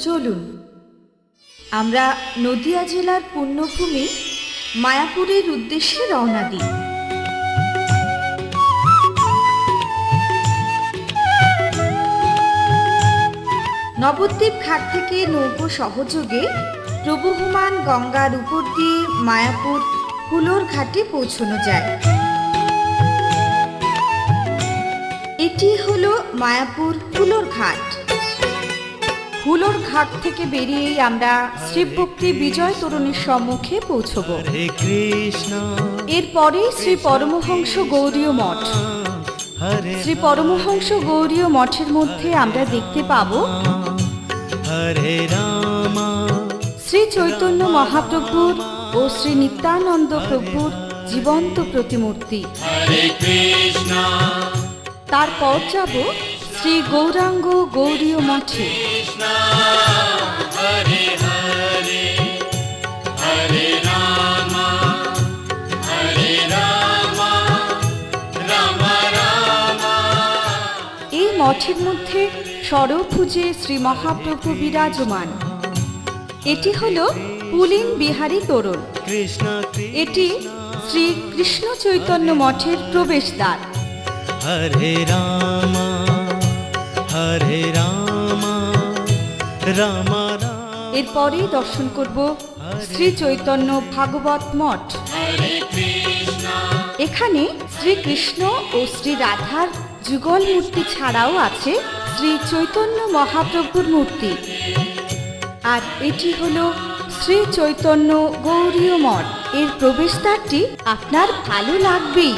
চলুন আমরা নদিয়া জেলার পুণ্যভূমি মায়াপুরের উদ্দেশ্যে রওনা দিই। নবদ্বীপ ঘাট থেকে নৌকো সহযোগে প্রবহমান গঙ্গার উপর দিয়ে মায়াপুর হুলোর ঘাটে পৌঁছানো যায়। এটি হলো মায়াপুর হুলোর ঘাট। হুলোর ঘাট থেকে বেরিয়েই আমরা শ্রীভক্তি বিজয় তোরণের সম্মুখে পৌঁছব। এরপরে শ্রী পরমহংস গৌড়ীয় মঠ। শ্রী পরমহংস গৌড়ীয় মঠের মধ্যে আমরা দেখতে পাব শ্রী চৈতন্য মহাপ্রভুর ও শ্রী নিত্যানন্দ প্রভুর জীবন্ত প্রতিমূর্তি। তারপর যাব শ্রী গৌরাঙ্গ গৌড়ীয় মঠে। এই মঠের মধ্যে সরভুজে শ্রী মহাপ্রভু বিরাজমান। এটি হল পুলিন বিহারী তোরণ। এটি শ্রী কৃষ্ণ চৈতন্য মঠের প্রবেশদ্বার। হরে রাম হরে রাম রাম রাম। এরপরে দর্শন করব শ্রী চৈতন্য ভাগবত মঠ। এখানে শ্রীকৃষ্ণ ও শ্রী রাধার যুগল মূর্তি ছাড়াও আছে শ্রী চৈতন্য মহাপ্রভুর মূর্তি। আর এটি হলো শ্রী চৈতন্য গৌড়ীয় মঠ। এর প্রবেশদ্বারটি আপনার ভালো লাগবেই।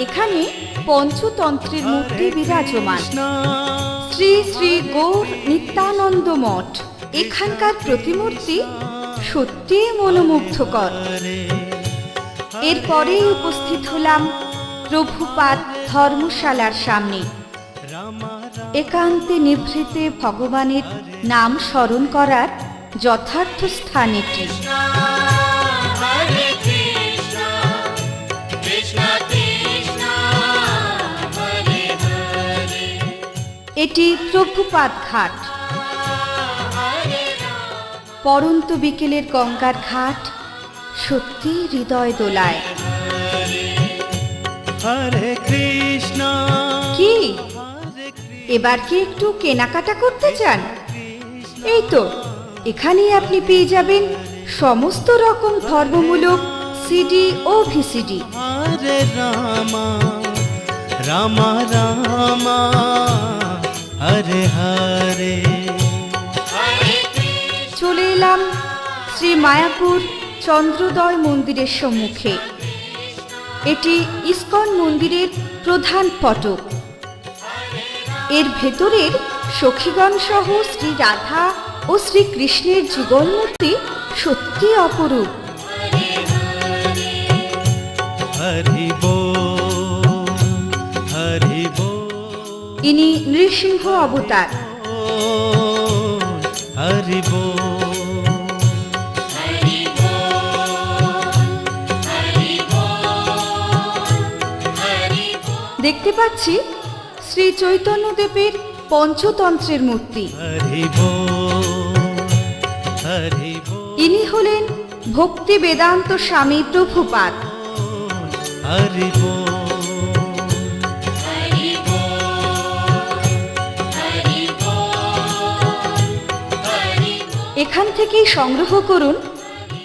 এখানে পঞ্চতন্ত্রের মূর্তি বিরাজমান। শ্রী শ্রী গৌর নিত্যানন্দ মঠ। এখানকার প্রতিমূর্তি সত্যি মনোমুগ্ধকর। এরপরেই উপস্থিত হলাম প্রভুপাদ ধর্মশালার সামনে। একান্তে নিভৃতে ভগবানের নাম স্মরণ করার যথার্থ স্থান এটি। এটি প্রভুপাদ ঘাট। পরন্ত বিকেলের গঙ্গার ঘাট সত্যি হৃদয় দোলায়। হরে কৃষ্ণ। কি এবার কি একটু কেনাকাটা করতে চান? এই তো এখানেই আপনি পেয়ে যাবেন সমস্ত রকম ধর্মমূলক সিডি ও ভিসিডি। হরে রাম রাম রাম হরে হরে। চলে এলাম শ্রী মায়াপুর চন্দ্রোদয় মন্দিরের সম্মুখে। এটি ইস্কন মন্দিরের প্রধান ফটক। এর ভেতরের সখীগণ সহ শ্রী রাধা ও শ্রীকৃষ্ণের যুগল মূর্তি সত্যি অপরূপ। হরি বল হরি বল। ইনি নৃসিংহ অবতার। হরি বল। দেখতে পাচ্ছি শ্রী চৈতন্যদেবের পঞ্চতন্ত্রের মূর্তি। ইনি হলেন ভক্তি বেদান্ত স্বামী প্রভুপাদ। এখান থেকেই সংগ্রহ করুন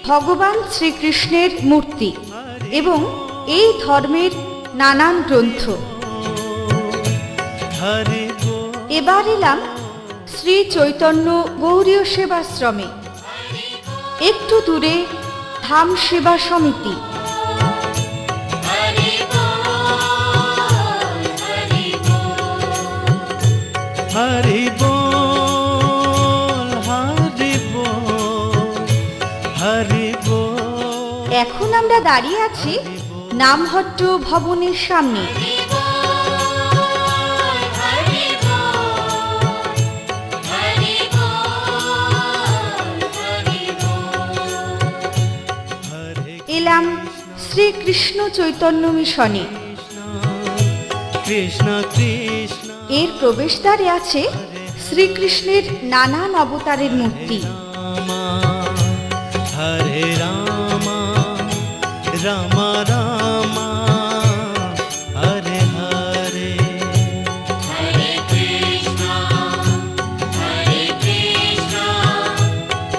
ভগবান শ্রীকৃষ্ণের মূর্তি এবং এই ধর্মের নানান গ্রন্থ। এবার এলাম শ্রী চৈতন্য গৌড়ীয় সেবাশ্রমে। একটু দূরে ধাম সেবা সমিতি। হরি বল হরি বল হরি বল। এখন আমরা দাঁড়িয়ে আছি নামহট্ট ভবনের সামনে। এলাম শ্রীকৃষ্ণ চৈতন্য মিশনে। কৃষ্ণ কৃষ্ণ। এর প্রবেশদ্বারে আছে শ্রীকৃষ্ণের নানান অবতারের মূর্তি। রামা হরে রামা রামা রামা Hare Hare Hare Krishna, Hare Krishna,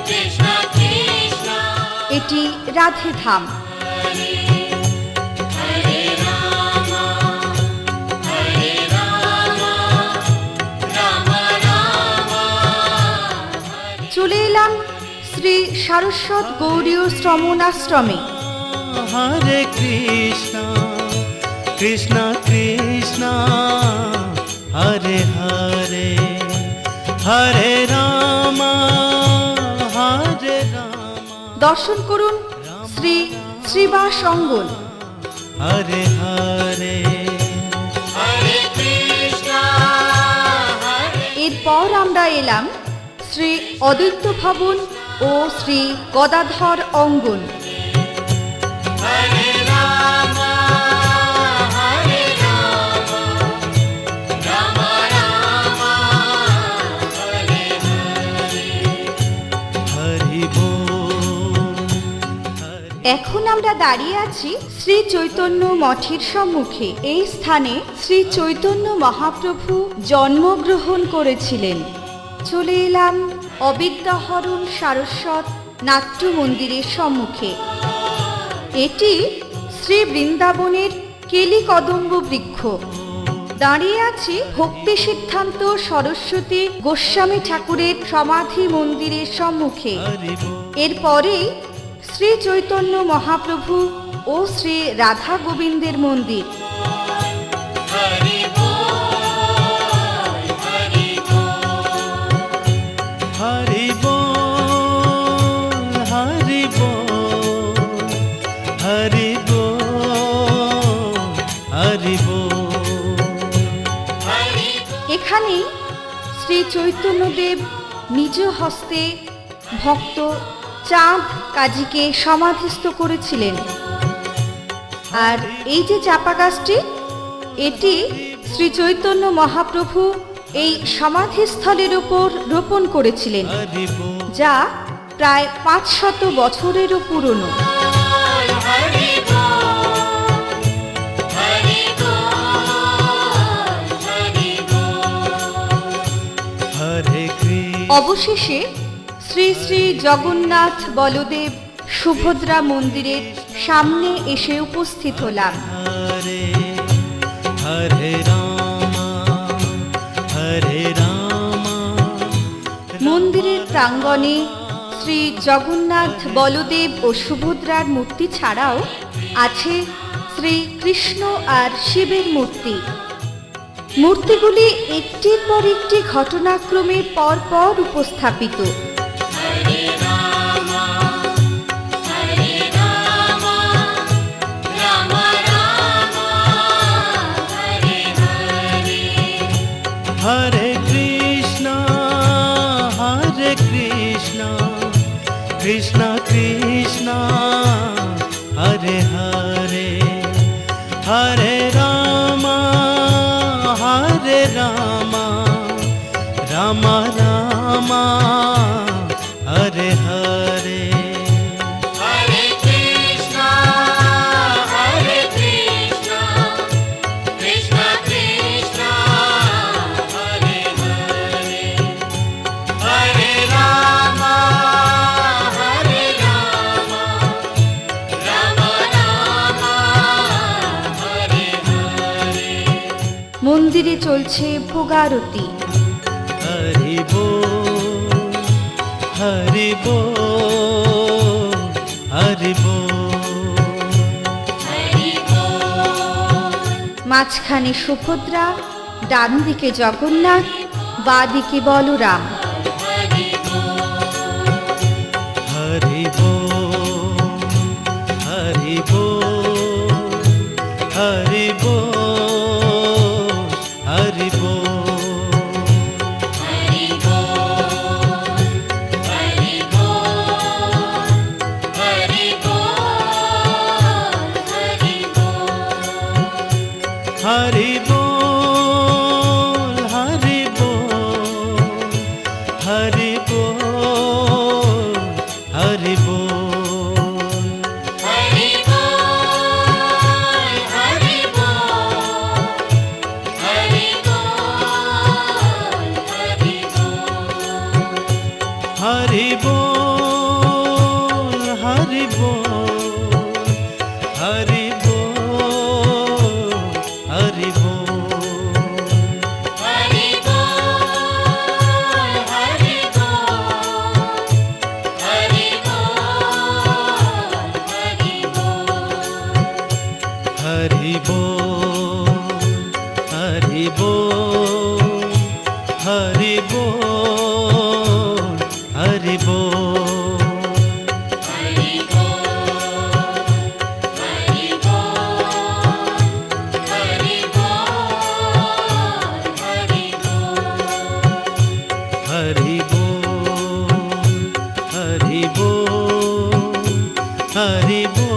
Krishna Krishna, এটি রাধে ধাম। Hare Rama, Hare Rama, Rama Rama, চলে এলাম শ্রী সারস্বত গৌরীয় শ্রমণাশ্রমে। হরে কৃষ্ণ কৃষ্ণ কৃষ্ণ হরে হরে হরে রাম হরে রাম দর্শন করুন শ্রী শ্রীবাস অঙ্গন। Hare Hare Hare Krishna, Hare এরপর আমরা এলাম শ্রী অদ্বৈত ভবন ও শ্রী গদাধর অঙ্গন। Hare Rama, Hare Rama, Rama Rama, Hare Hari বল হরি এখন আমরা দাঁড়িয়ে আছি শ্রী চৈতন্য মঠের সম্মুখে। এই স্থানে শ্রী চৈতন্য মহাপ্রভু জন্মগ্রহণ করেছিলেন। চলে এলাম অবিদ্যাহরণ সারস্বত নাট্য মন্দিরের সম্মুখে। এটি শ্রী বৃন্দাবনের কেলি কদম্ব বৃক্ষ। দাঁড়িয়ে আছি ভক্তি সিদ্ধান্ত সরস্বতী গোস্বামী ঠাকুরের সমাধি মন্দিরের সম্মুখে। হরি বল এরপরেই শ্রী চৈতন্য মহাপ্রভু ও শ্রী রাধা গোবিন্দের মন্দির। Hare Bol, Hare Bol. Hari বল হরি বল হরি বল হরি বল এখানেই শ্রী চৈতন্যদেব নিজ হস্তে ভক্ত চাঁদ কাজীকে সমাধিস্থ করেছিলেন। আর এই যে চাপা গাছটি, এটি শ্রী চৈতন্য মহাপ্রভু এই সমাধিস্থলের উপর রোপণ করেছিলেন, হরি বল যা প্রায় 500 বছরেরও পুরনো। Hare Bol, Hare Bol, Hare Bol. হরে কৃষ্ণ অবশেষে শ্রী শ্রী জগন্নাথ বলদেব সুভদ্রা মন্দিরের সামনে এসে উপস্থিত হলাম। হরে হরে রাম হরে রাম মন্দিরের প্রাঙ্গণে শ্রী জগন্নাথ বলদেব ও সুভদ্রার মূর্তি ছাড়াও আছে শ্রী কৃষ্ণ আর শিবের মূর্তি। মূর্তিগুলি একটির পর একটি ঘটনাক্রমে পরপর উপস্থাপিত। Hare Rama, Hare Rama, Rama Rama, Hare Hare. হরে Krishna Krishna Krishna Hare Hare Hare Ram Ram Ram Hare Hare Hare Krishna, Hare Krishna, Krishna Krishna, Hare Hare. Hare Rama, Hare Rama, Rama Rama, Hare Hare. মন্দিরে চলছে ভোগারতি। হরি বল হরি বল হরি বল Hare Bol. মাঝখানে সুভদ্রা, ডান দিকে জগন্নাথ, বাঁ দিকে বলরাম। হরি বল হরি বল হরি বল হরি বল হরি বল হরি বল हरि बोल हरि बोल हरि बोल हरि बोल हरि बोल हरि बोल हरि हरि बोल बोल हरि बोल हरि बोल हरि बोल हरि बोल हरि बोल हरि बोल हरि बोल हरि बोल हरि बोल हरि बोल